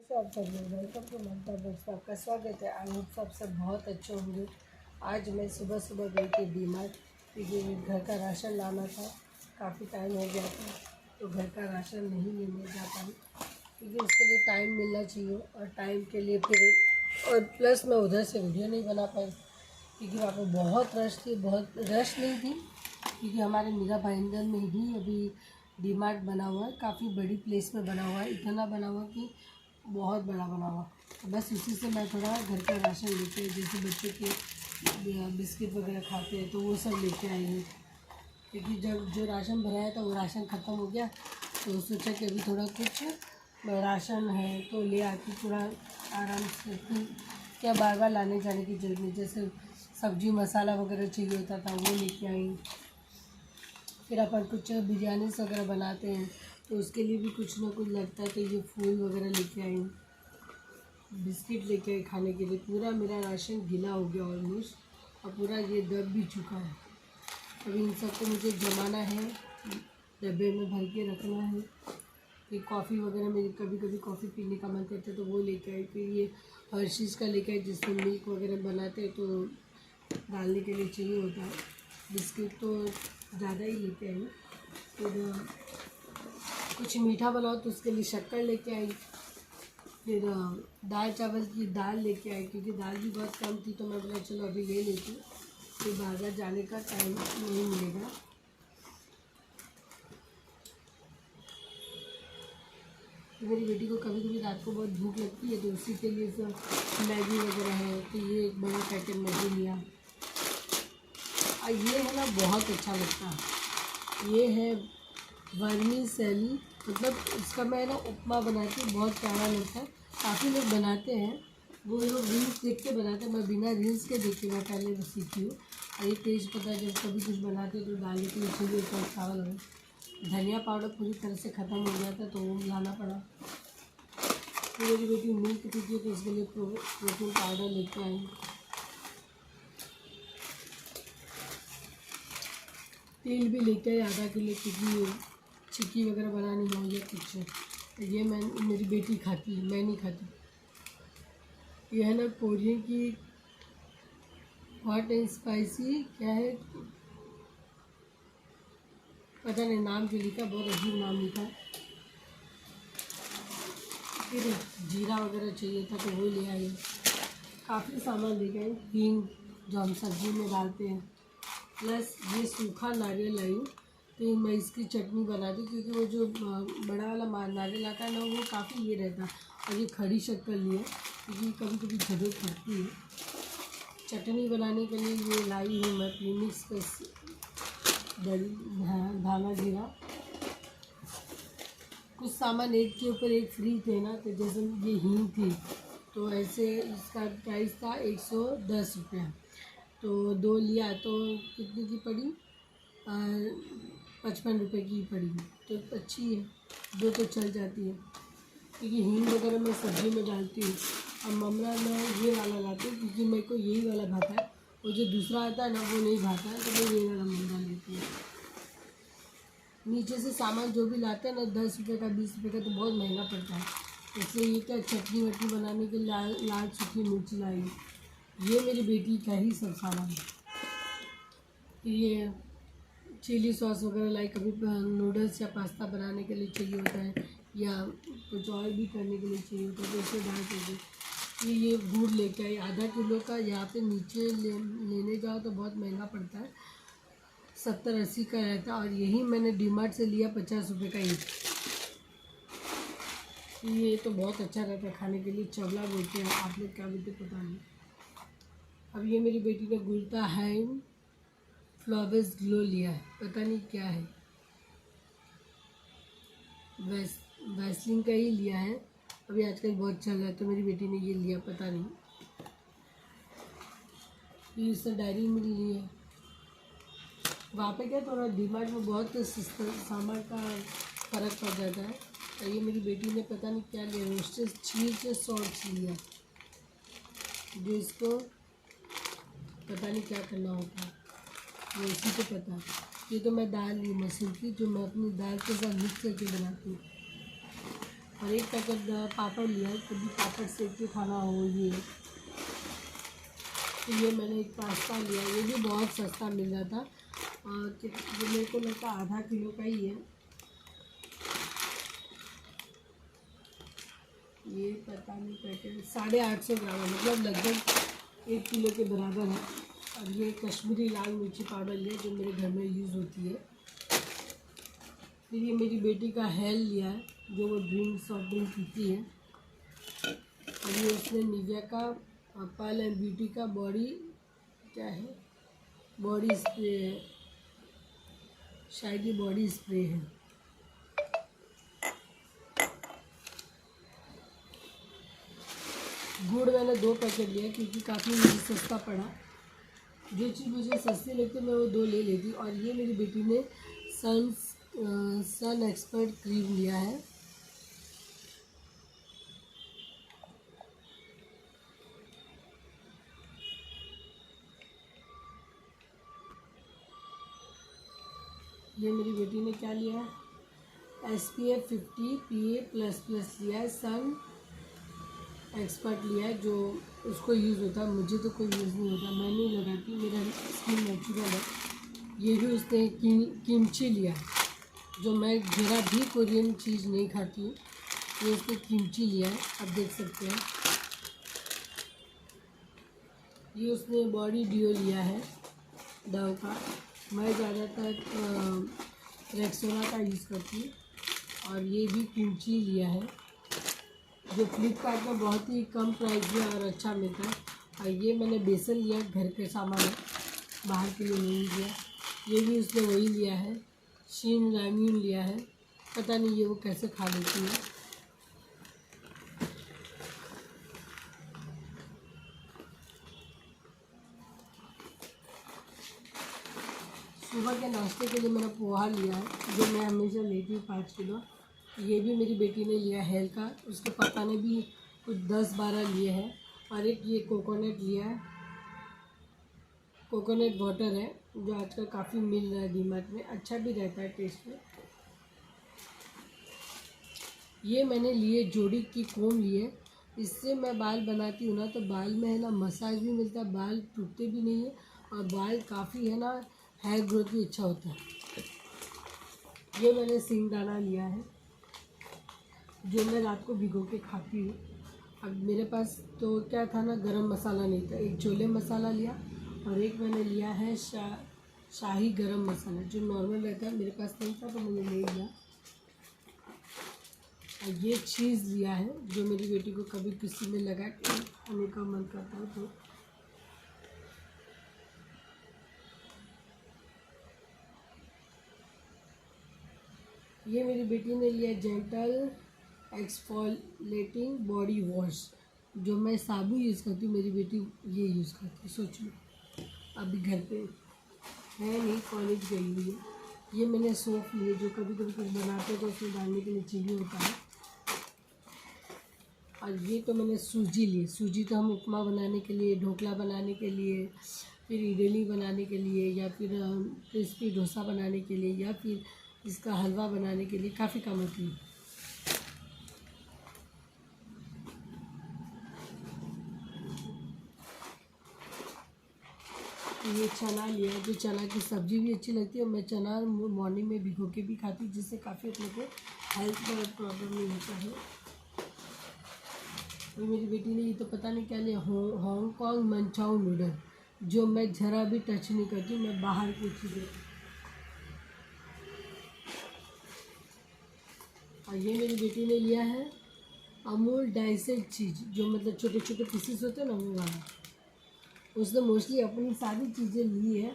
से आप सब लोग वेलकम टू ममता बॉक्स में आपका स्वागत है। आई होप सब सब बहुत अच्छे होंगे। आज मैं सुबह सुबह गई थी डीमार्ट क्योंकि घर का राशन लाना था। काफ़ी टाइम हो गया था तो घर का राशन नहीं लेने जा पाई क्योंकि उसके लिए टाइम मिलना चाहिए और टाइम के लिए फिर और प्लस मैं उधर से वीडियो नहीं बना पाई क्योंकि वहाँ पर बहुत रश थी। बहुत रश नहीं थी क्योंकि हमारे मीरा भाईंदर में ही अभी डीमार्ट बना हुआ है। काफ़ी बड़ी प्लेस में बना हुआ है, इतना बना हुआ कि बहुत बड़ा बना हुआ। तो बस उसी से मैं थोड़ा घर का राशन लेके, जैसे बच्चों के बिस्किट वगैरह खाते हैं तो वो सब लेके आई हूँ क्योंकि जब जो राशन भराया था वो राशन ख़त्म हो गया तो सोचा कि अभी थोड़ा कुछ राशन है तो ले आती थोड़ा आराम से। क्या बार बार लाने जाने की जरूरत नहीं। जैसे सब्जी मसाला वगैरह चाहिए होता था वो लेके आई। फिर अपन कुछ बिरयानी वगैरह बनाते हैं तो उसके लिए भी कुछ ना कुछ लगता है तो ये फूल वगैरह लेके आई, बिस्किट लेके आई खाने के लिए। पूरा मेरा राशन गीला हो गया ऑलमोस्ट और पूरा ये दब भी चुका है। अभी इन सबको मुझे जमाना है, डब्बे में भर के रखना है। ये कॉफ़ी वगैरह मेरी कभी कभी कॉफ़ी पीने का मन करता है तो वो लेके आई। फिर ये हर्शीज़ का लेके आई जिसमें मिल्क वगैरह बनाते हैं तो डालने के लिए चाहिए होता है। बिस्किट तो ज़्यादा ही लेके आई। फिर कुछ मीठा बनाओ तो उसके लिए शक्कर लेके आई। फिर दाल चावल की दाल लेके आई क्योंकि दाल भी बहुत कम थी तो मैं बोला चलो अभी ले लेती हूँ, फिर बाजार जाने का टाइम नहीं मिलेगा। मेरी बेटी को कभी कभी रात को बहुत भूख लगती है तो उसी के लिए सब मैगी वगैरह है तो ये एक बड़ा पैकेट मैगी लिया। और ये है ना बहुत अच्छा लगता है। ये है वर्मीसेली, मतलब इसका मैं ना उपमा बनाती हूँ, बहुत प्यारा लगता है। काफ़ी लोग बनाते हैं, वो लोग रील्स देख के बनाते हैं, मैं बिना रील्स के देखी मैं पहले सीखी हूँ। और ये तेज पता है जब कभी कुछ बनाते हैं तो डालने के लिए चाहिए तो चावल हो। धनिया पाउडर पूरी तरह से ख़त्म हो गया था तो वो लाना पड़ा। तो मेरी बेटी मिल्क पीती है तो इसके लिए प्रोटीन पाउडर लेके आई। तेल भी लेके आई आधा किलो क्योंकि चिक्की वगैरह बनानी हो या कुछ। तो ये मैं मेरी बेटी खाती है, मैं नहीं खाती। ये है ना कोरियन की हॉट एंड स्पाइसी, क्या है पता नहीं नाम जो लिखा, बहुत अजीब नाम लिखा। फिर जीरा वगैरह चाहिए था तो वो ले आई। काफ़ी सामान ले गए। हींग जो हम सब्जी में डालते हैं, प्लस ये सूखा नारियल लाई तो मैं इसकी चटनी बना दी क्योंकि वो जो बड़ा वाला नारियल आता है ना वो काफ़ी ये रहता है। और ये खड़ी शक्कर ली है क्योंकि कभी कभी ज़रूरत पड़ती है। चटनी बनाने के लिए ये लाई हूँ मैं प्रीमिक्स का धाना जीरा। कुछ सामान एक के ऊपर एक फ्री थे ना, तो जैसे ये हींग थी तो ऐसे इसका प्राइस था 110 रुपया, तो दो लिया तो कितनी की पड़ी, 55 रुपये की पड़ी। तो अच्छी है, दो तो चल जाती है क्योंकि हींग वगैरह मैं सब्ज़ी में डालती हूँ। और ममरा मैं ये वाला लाती हूँ क्योंकि मेरे को यही वाला भाता है, वो जो दूसरा आता है ना वो नहीं भाता है तो मैं ये वाला ममरा लेती हूँ। नीचे से सामान जो भी लाते हैं ना 10 रुपये का 20 रुपये का तो बहुत महंगा पड़ता है। इसलिए ये क्या चटनी वटनी बनाने के लाल लाल सूखी मिर्च लाई। ये मेरी बेटी का ही सब सामान है। ये चिली सॉस वगैरह लाई, कभी नूडल्स या पास्ता बनाने के लिए चाहिए होता है या कुछ और भी करने के लिए चाहिए होता है तो इसे डाल दीजिए। ये गुड़ लेके आई आधा किलो का। यहाँ पे नीचे लेने जाओ तो बहुत महंगा पड़ता है, 70-80 का रहता है। और यही मैंने डीमार्ट से लिया 50 रुपये का एक। ये तो बहुत अच्छा रहता है खाने के लिए, चवला बोलते हैं, आप लोग क्या बोलते पता नहीं। अब ये मेरी बेटी ने गुलता है फ्लॉलेस ग्लो लिया है, पता नहीं क्या है, वैसलिन का ही लिया है। अभी आजकल बहुत चल रहा है तो मेरी बेटी ने ये लिया, पता नहीं। ये इससे डायरी मिल रही है। वहाँ पे क्या थोड़ा डीमार्ट में बहुत सस्ता सामान का फ़र्क पड़ जाता है। तो ये मेरी बेटी ने पता नहीं क्या लिया, रोस्टेड चीज़ सॉल्ट लिया जो इसको पता नहीं क्या करना होता है, वो इसी को पता है। ये तो मैं दाल ली मसूर की जो मैं अपनी दाल के साथ मिक्स करके बनाती हूँ। और एक पैकेट पापड़ लिया है, कभी पापड़ सेक के खाना हो ये। तो ये मैंने एक पास्ता लिया, ये भी बहुत सस्ता मिल रहा था, और जो मेरे को लगता है आधा किलो का ही है। ये पता नहीं पैकेट 850 ग्राम है, मतलब लगभग 1 किलो के बराबर है। और ये कश्मीरी लाल मिर्ची पाउडर लिया जो मेरे घर में यूज़ होती है। फिर ये मेरी बेटी का हेल लिया है, जो वो सॉफ्ट ड्रिंक पीती है। और ये उसने निविया का पर्ल एंड ब्यूटी का बॉडी क्या है, बॉडी स्प्रे है, शायद ये बॉडी स्प्रे है। गुड़ मैंने 2 पैकेट लिया क्योंकि काफ़ी मुझे सस्ता पड़ा। जो चीज़ मुझे सस्ती लगती है मैं वो 2 ले लेती। और ये मेरी बेटी ने सन एक्सपर्ट क्रीम लिया है। ये मेरी बेटी ने क्या लिया है, SPF 50 PA++ लिया है, सन एक्सपर्ट लिया है, जो उसको यूज़ होता है। मुझे तो कोई यूज़ नहीं होता, मैं नहीं लगाती, मेरा स्किन नेचुरल है। ये भी उसने किमची लिया है, जो मैं ज़रा भी कोरियन चीज़ नहीं खाती हूँ। ये उसने किमची लिया है, आप देख सकते हैं। ये उसने बॉडी डिओ लिया है डव का, मैं ज़्यादातर रेक्सोना का यूज़ करती हूँ। और ये भी किमची लिया है, जो फ्लिपकार्ट में बहुत ही कम प्राइस में और अच्छा मिलता है। और ये मैंने बेसन लिया, घर के सामान है, बाहर के लिए नहीं लिया। ये भी उसने वही लिया है, शीन राम्यून लिया है, पता नहीं ये वो कैसे खा लेती है। सुबह के नाश्ते के लिए मैंने पोहा लिया है, जो मैं हमेशा लेती हूँ 5 किलो। ये भी मेरी बेटी ने लिया हेल का, उसके पापा ने भी कुछ 10-12 लिए हैं। और एक ये कोकोनट लिया है, कोकोनट वाटर है, जो आजकल काफ़ी मिल रहा है डीमार्ट में, अच्छा भी रहता है टेस्ट में। ये मैंने लिए जोड़ी की कोम लिए, इससे मैं बाल बनाती हूँ ना, तो बाल में है ना मसाज भी मिलता है, बाल टूटते भी नहीं है, और बाल काफ़ी है ना हेयर ग्रोथ भी अच्छा होता है। ये मैंने सिंगदाना लिया है, जो मैं रात को भिगो के खाती हूँ। अब मेरे पास तो क्या था ना, गरम मसाला नहीं था, एक छोले मसाला लिया, और एक मैंने लिया है शाही गरम मसाला, जो नॉर्मल रहता है, मेरे पास नहीं था तो मैंने ले लिया। और ये चीज़ लिया है, जो मेरी बेटी को कभी किसी में लगा के खाने का मन करता है तो। ये मेरी बेटी ने लिया जेंटल एक्सफोलिएटिंग बॉडी वॉश, जो मैं साबुन यूज़ करती हूँ, मेरी बेटी ये यूज़ करती है। सोच लो, अभी घर पे है नहीं, कॉलेज गई हुई है। ये मैंने सोप लिए, जो कभी कभी कुछ बनाते हैं तो उसमें डालने के लिए चाहिए होता है। और ये तो मैंने सूजी ली, सूजी तो हम उपमा बनाने के लिए, ढोकला बनाने के लिए, फिर इडली बनाने के लिए, या फिर क्रिस्पी डोसा बनाने के लिए, या फिर इसका हलवा बनाने के लिए काफ़ी काम होती है। ये चना लिया है, जो चना की सब्ज़ी भी अच्छी लगती है, और मैं चना मॉर्निंग में भिगो के भी खाती हूँ, जिससे काफ़ी अपने को हेल्थ का प्रॉब्लम नहीं होता है। और मेरी बेटी ने ये तो पता नहीं क्या लिया, हांगकांग मंचाऊ नूडल, जो मैं ज़रा भी टच नहीं करती, मैं बाहर की चीज़ें। और ये मेरी बेटी ने लिया है अमूल डाइसेड चीज़, जो मतलब छोटे छोटे पीसेस होते हैं ना, वो वाला। उसने मोस्टली अपनी सारी चीज़ें ली है,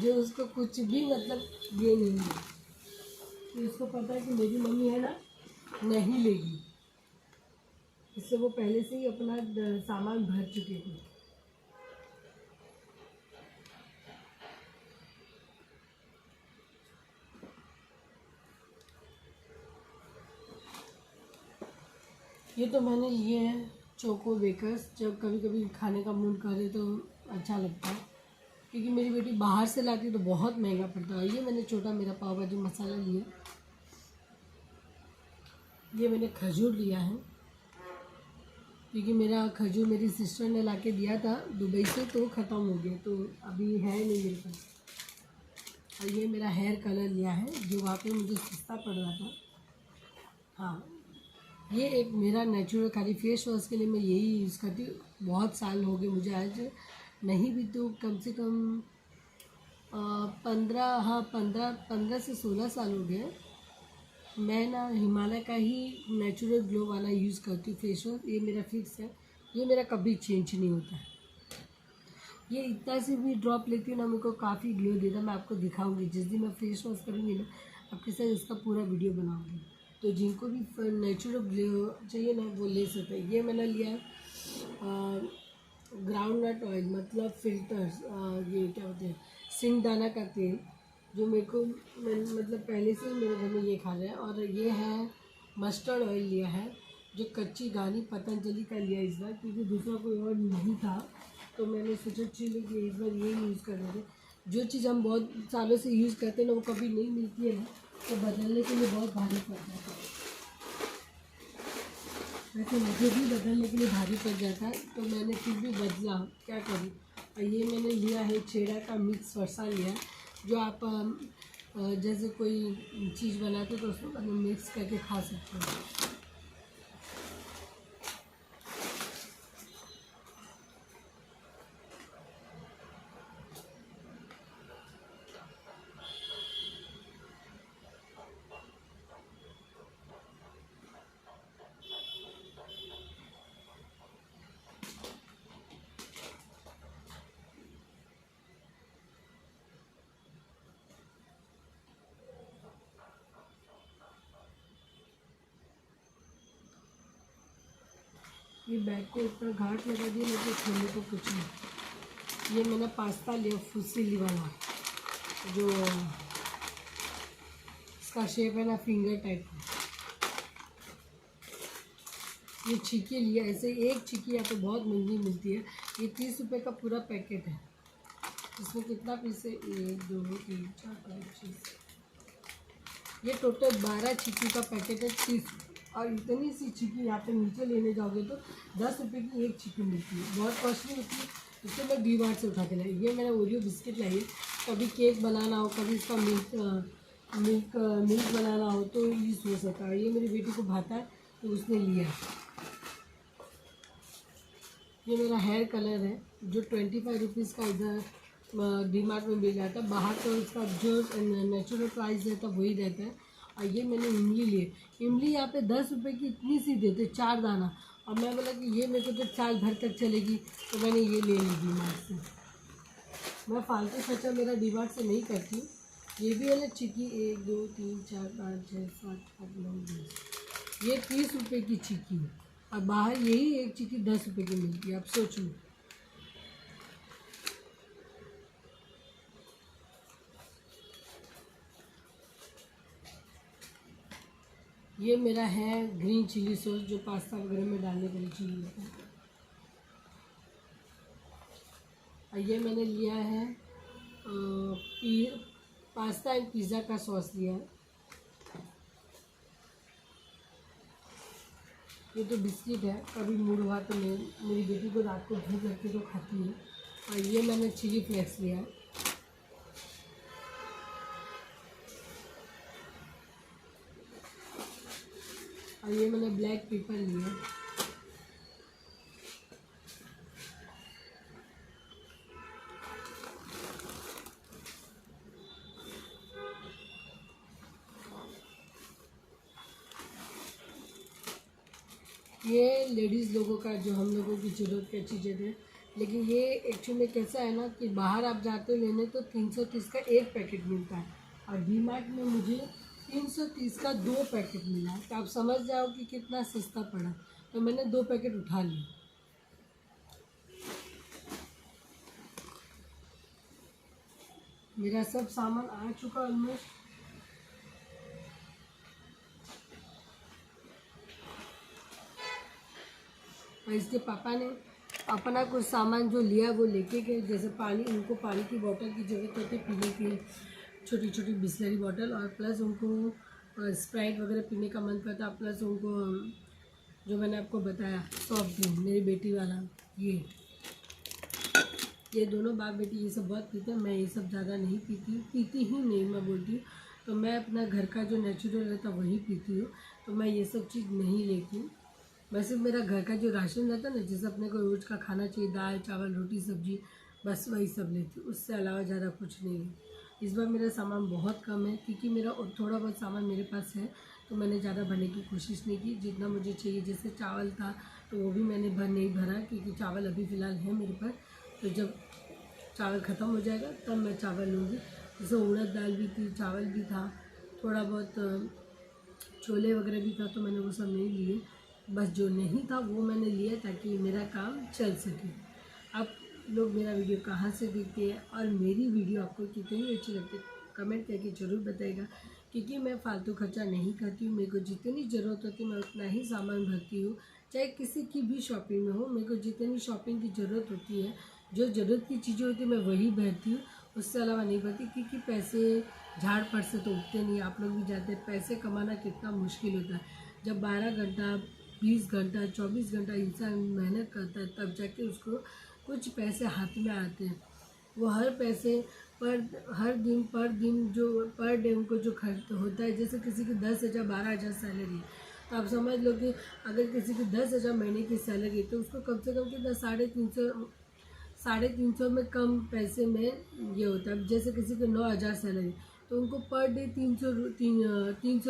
जो उसको कुछ भी मतलब ये नहीं है, तो उसको पता है कि मेरी मम्मी है ना नहीं लेगी, इससे वो पहले से ही अपना सामान भर चुके थे। ये तो मैंने लिए हैं चोको बेकर्स, जब कभी कभी खाने का मूड करे तो अच्छा लगता है, क्योंकि मेरी बेटी बाहर से लाती है तो बहुत महंगा पड़ता है। ये मैंने छोटा मेरा पाव भाजी मसाला लिया, ये मैंने खजूर लिया है क्योंकि मेरा खजूर मेरी सिस्टर ने लाके दिया था दुबई से, तो ख़त्म हो गया, तो अभी है नहीं मेरे पास। और ये मेरा हेयर कलर लिया है जो वहाँ पे मुझे सस्ता पड़ रहा था। हाँ, ये एक मेरा नेचुरल खाली फेस वॉश के लिए मैं यही यूज़ करती हूँ। बहुत साल हो गए मुझे, आज नहीं भी तो कम से कम 15 से 16 साल हो गए। मैं ना हिमालय का ही नेचुरल ग्लो वाला यूज़ करती हूँ फेस वॉश। ये मेरा फिक्स है, ये मेरा कभी चेंज नहीं होता है। ये इतना से भी ड्रॉप लेती हूँ ना, मेरे को काफ़ी ग्लो देता है। मैं आपको दिखाऊंगी जिस दिन मैं फेस वॉश करूँगी ना, आपके साथ इसका पूरा वीडियो बनाऊंगी। तो जिनको भी नेचुरल ग्लो चाहिए ना वो ले सकते हैं। ये मैंने लिया ग्राउंड नट ऑयल, मतलब फिल्टर्स, ये क्या बोलते हैं, सिंगदाना का तेल, जो मेरे को मतलब पहले से मेरे घर में ये खा रहे हैं। और ये है मस्टर्ड ऑयल लिया है, जो कच्ची घानी पतंजलि का लिया इस बार, क्योंकि दूसरा कोई और नहीं था, तो मैंने सोचा चलिए कि इस बार ये यूज़ कर लेंगे। जो चीज़ हम बहुत सालों से यूज़ करते हैं ना, वो कभी नहीं मिलती है ना, तो बदलने के लिए बहुत भारी पड़ता है। वैसे मुझे भी बदलने के लिए भारी पड़ जाता है, तो मैंने फिर भी बदला, क्या करूँ। और ये मैंने लिया है छेड़ा का मिक्स फरसा लिया, जो आप जैसे कोई चीज़ बनाते तो उसको मिक्स करके खा सकते हो। ये बैग को इतना घाट लगा दिया, मुझे खोलने को कुछ नहीं। ये मैंने पास्ता लिया फुसीली वाला, जो इसका शेप है ना फिंगर टाइप का। ये चिक्की लिया, ऐसे एक चिक्की यहाँ पे बहुत महंगी मिलती है। ये 30 रुपये का पूरा पैकेट है। इसमें कितना पीस है, 1 2 3 4 5 6, ये टोटल 12 चिक्की का पैकेट है, 30। और इतनी सी चिक्की यहाँ पे नीचे लेने जाओगे तो 10 रुपये की एक चिक्की मिलती है, बहुत कॉस्टली होती है। इससे मैं डी मार्ट से उठा के लाई। ये मैंने ओरियो बिस्किट लाई है, कभी केक बनाना हो, कभी इसका मिल्क बनाना हो तो यूज़ हो सकता है। ये मेरी बेटी को भाता है तो उसने लिया। ये मेरा हेयर कलर है, जो 25 रुपीज़ का इधर डी मार्ट में मिल जाता है। बाहर तो इसका जो नेचुरल प्राइस रहता है वही रहता है। और ये मैंने इमली ली, इमली यहाँ पे 10 रुपये की इतनी सी देते, 4 दाना। और मैं बोला कि ये मेरे को तो साल भर तक चलेगी, तो मैंने ये ले ली डी मार्ट से। मैं फालतू खर्चा मेरा डी मार्ट से नहीं करती। ये भी है ना चिक्की, 1 2 3 4 5 6 7 8 9 10, ये 30 रुपये की चिक्की है। और बाहर यही एक चिक्की 10 रुपये की मिलती है। आप सोच लो। ये मेरा है ग्रीन चिली सॉस, जो पास्ता वगैरह में डालने के लिए चिली होता है। और ये मैंने लिया है पास्ता एंड पिज़्ज़ा का सॉस लिया है। ये तो बिस्किट है, कभी मूड हुआ तो मैं मेरी बेटी को रात को भूख लगती तो खाती है। और ये मैंने चिली फ्लेक्स लिया है। और ये मैंने ब्लैक पेपर लिया। ये लेडीज़ लोगों का, जो हम लोगों की ज़रूरत की चीज़ें थे। लेकिन ये एक्चुअली में कैसा है ना कि बाहर आप जाते हो लेने तो 330 का एक पैकेट मिलता है, और डी मार्ट में मुझे 330 का 2 पैकेट मिला। तो आप समझ जाओ कि कितना सस्ता पड़ा। तो मैंने 2 पैकेट उठा लिए। मेरा सब सामान आ चुका ऑलमोस्ट। और इसके पापा ने अपना कुछ सामान जो लिया वो लेके गए, जैसे पानी, उनको पानी की बोतल की ज़रूरत होती है पीने की, छोटी छोटी बिस्लरी बोतल, और प्लस उनको स्प्राइट वगैरह पीने का मन करता, प्लस उनको जो मैंने आपको बताया सॉफ्ट ड्रिंक मेरी बेटी वाला, ये दोनों बाप बेटी ये सब बहुत पीते हैं। मैं ये सब ज़्यादा नहीं पीती ही नहीं, मैं बोलती हूँ। तो मैं अपना घर का जो नेचुरल रहता वही पीती हूँ, तो मैं ये सब चीज़ नहीं लेती हूँ। वैसे मेरा घर का जो राशन रहता है ना, जैसे अपने को रोज़ का खाना चाहिए, दाल चावल रोटी सब्जी, बस वही सब लेती हूँ, उससे अलावा ज़्यादा कुछ नहीं है। इस बार मेरा सामान बहुत कम है, क्योंकि मेरा थोड़ा बहुत सामान मेरे पास है, तो मैंने ज़्यादा भरने की कोशिश नहीं की। जितना मुझे चाहिए, जैसे चावल था तो वो भी मैंने नहीं भरा, क्योंकि चावल अभी फ़िलहाल है मेरे पास। तो जब चावल ख़त्म हो जाएगा तब मैं चावल लूँगी। जैसे उड़द दाल भी थी, चावल भी था, थोड़ा बहुत छोले वगैरह भी था, तो मैंने वो सब नहीं लिए। बस जो नहीं था वो मैंने लिया, ताकि मेरा काम चल सके। आप लोग मेरा वीडियो कहाँ से देखते हैं और मेरी वीडियो आपको कितनी अच्छी लगती है, कमेंट करके ज़रूर बताइएगा। क्योंकि मैं फालतू खर्चा नहीं करती हूँ, मेरे को जितनी ज़रूरत होती है मैं उतना ही सामान भरती हूँ। चाहे किसी की भी शॉपिंग में हो, मेरे को जितनी शॉपिंग की ज़रूरत होती है, जो ज़रूरत की चीज़ें होती है मैं वही भरती हूँ, उससे अलावा नहीं भरती। क्योंकि पैसे झाड़ पर से तो उगते नहीं, आप लोग भी जानते हैं पैसे कमाना कितना मुश्किल होता है। जब 12 घंटा 20 घंटा 24 घंटा इंसान मेहनत करता है, तब जाके उसको कुछ पैसे हाथ में आते हैं। वो हर पैसे पर दिन जो पर डे उनको जो खर्च होता है, जैसे किसी की 10,000 12,000 सैलरी, तो आप समझ लो कि अगर किसी की 10,000 महीने की सैलरी, तो उसको कम से कम कितना 350 में कम पैसे में ये होता है। जैसे किसी को 9,000 सैलरी, तो उनको पर डे 300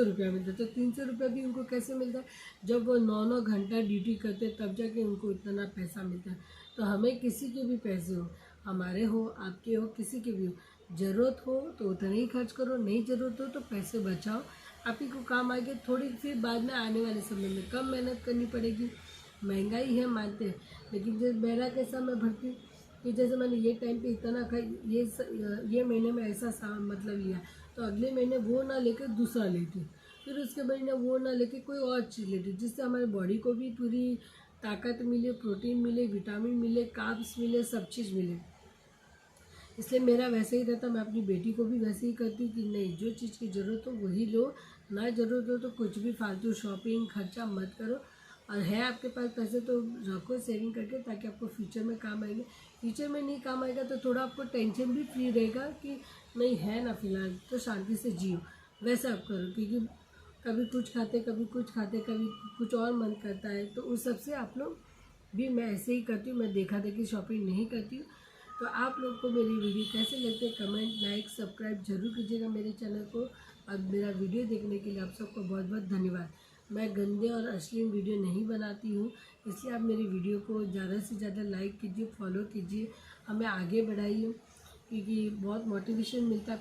रुपया मिलता है। तो 300 रुपया भी उनको कैसे मिलता है, जब वो 9 घंटा ड्यूटी करते हैं, तब जाके उनको इतना पैसा मिलता है। तो हमें किसी के भी पैसे हो, हमारे हो आपके हो किसी के भी हो, ज़रूरत हो तो उतना ही खर्च करो, नहीं ज़रूरत हो तो पैसे बचाओ, आप ही को काम आएंगे। थोड़ी फिर बाद में आने वाले समय में कम मेहनत करनी पड़ेगी। महंगाई है मानते हैं, लेकिन जब मेरा कैसा मैं भरती हूँ कि जैसे मैंने ये टाइम पे इतना खाई, ये महीने में ऐसा मतलब लिया, तो अगले महीने वो ना लेकर दूसरा लेती हूँ, फिर उसके महीने वो ना लेकर कोई और चीज़ लेती हूँ, जिससे हमारे बॉडी को भी पूरी ताकत मिले, प्रोटीन मिले, विटामिन मिले, कार्ब्स मिले, सब चीज़ मिले। इसलिए मेरा वैसे ही रहता, मैं अपनी बेटी को भी वैसे ही करती हूँ कि नहीं, जो चीज़ की ज़रूरत हो वही लो, ना ज़रूरत हो तो कुछ भी फालतू शॉपिंग खर्चा मत करो। और है आपके पास पैसे तो रखो सेविंग करके, ताकि आपको फ्यूचर में काम आएंगे। फ्यूचर में नहीं काम आएगा तो थोड़ा आपको टेंशन भी फ्री रहेगा कि नहीं है ना, फिलहाल तो शांति से जियो। वैसा आप करो, क्योंकि कभी कुछ खाते कभी कुछ खाते, कभी कुछ और मन करता है, तो उस सब से आप लोग भी, मैं ऐसे ही करती हूँ, मैं देखा देखी शॉपिंग नहीं करती हूँ। तो आप लोग को मेरी वीडियो कैसे लगते हैं, कमेंट लाइक सब्सक्राइब जरूर कीजिएगा मेरे चैनल को। और मेरा वीडियो देखने के लिए आप सबको बहुत बहुत धन्यवाद। मैं गंदे और अश्लील वीडियो नहीं बनाती हूँ, इसलिए आप मेरी वीडियो को ज़्यादा से ज़्यादा लाइक कीजिए, फॉलो कीजिए, हमें आगे बढ़ाइए, क्योंकि बहुत मोटिवेशन मिलता है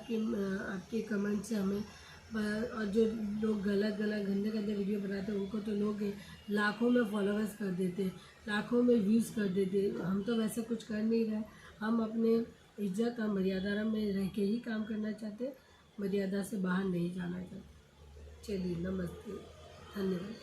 आपके कमेंट से हमें। और जो लोग गलत गंदे गंदे वीडियो बनाते हैं, उनको तो लोग लाखों में फॉलोअर्स कर देते हैं, लाखों में व्यूज़ कर देते हैं। हम तो वैसा कुछ कर नहीं रहे, हम अपने इज्जत और मर्यादा में रह के ही काम करना चाहते, मर्यादा से बाहर नहीं जाना चाहते। चलिए, नमस्ते, धन्यवाद।